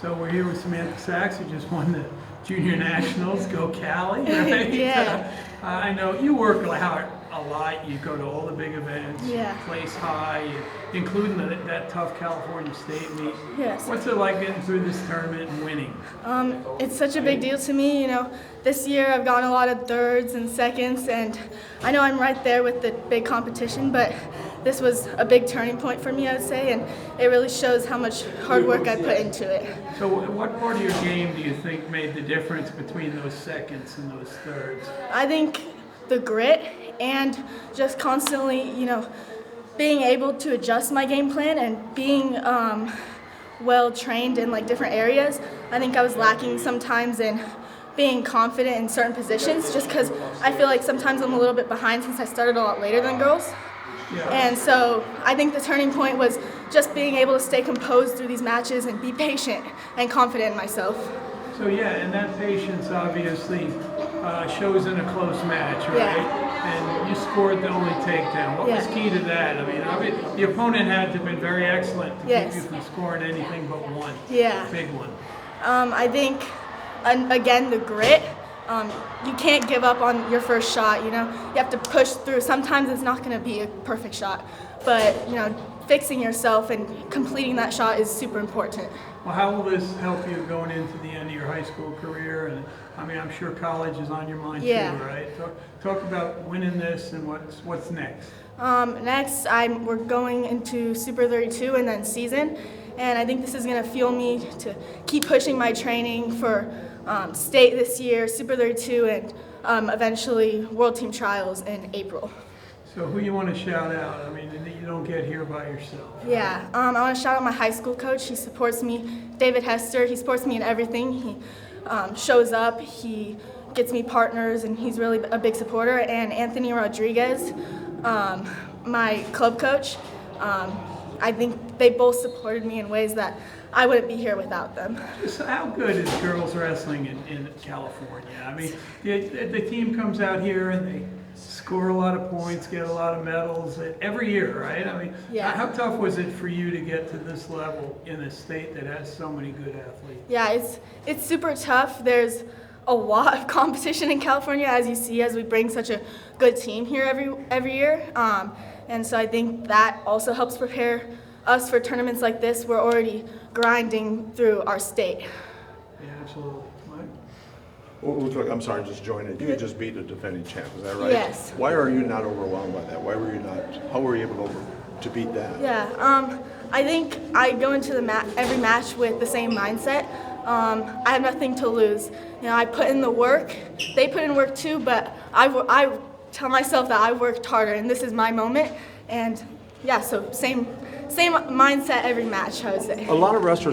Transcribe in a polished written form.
So we're here with Samantha Sachs, who just won the Junior Nationals. Go Cali, right? Yeah. I know you work hard a lot. You go to all the big events. Yeah. You place high, including that tough California State meet. Yes. What's it like getting through this tournament and winning? It's such a big deal to me. This year I've gotten a lot of thirds and seconds, and I know I'm right there with the big competition, but this was a big turning point for me, I would say, and it really shows how much hard work I put into it. So what part of your game do you think made the difference between those seconds and those thirds? I think the grit and just constantly, being able to adjust my game plan and being well trained in different areas. I think I was lacking sometimes in being confident in certain positions just because I feel like sometimes I'm a little bit behind since I started a lot later than girls. Yeah. And so I think the turning point was just being able to stay composed through these matches and be patient and confident in myself. So yeah, and that patience obviously shows in a close match, right? Yeah. And you scored the only takedown. What was key to that? I mean, the opponent had to have been very excellent to keep you from scoring anything but one. Yeah. Big one. I think, again, the grit. You can't give up on your first shot, You have to push through. Sometimes it's not going to be a perfect shot, but, fixing yourself and completing that shot is super important. Well, how will this help you going into the end of your high school career? And I mean, I'm sure college is on your mind too, right? Talk about winning this and what's next. Next, we're going into Super 32 and then season, and I think this is going to fuel me to keep pushing my training for state this year, Super 32, and eventually World Team Trials in April. So who you want to shout out? I mean, you don't get here by yourself. Yeah, I want to shout out my high school coach. He supports me, David Hester. He supports me in everything. He shows up, he gets me partners, and he's really a big supporter. And Anthony Rodriguez, my club coach, I think they both supported me in ways that I wouldn't be here without them. So how good is girls wrestling in California? I mean, the team comes out here and they score a lot of points, get a lot of medals every year, right? I mean, how tough was it for you to get to this level in a state that has so many good athletes? Yeah, it's super tough. There's a lot of competition in California, as you see, as we bring such a good team here every year. And so I think that also helps prepare us for tournaments like this. We're already grinding through our state. Yeah, absolutely. Mike? Well, I'm sorry, just joining. You just beat a defending champ, is that right? Yes. Why are you not overwhelmed by that? How were you able to beat that? Yeah, I think I go into every match with the same mindset. I have nothing to lose. I put in the work. They put in work too, but I tell myself that I worked harder, and this is my moment. And yeah, so same mindset every match, I would say. A lot of wrestlers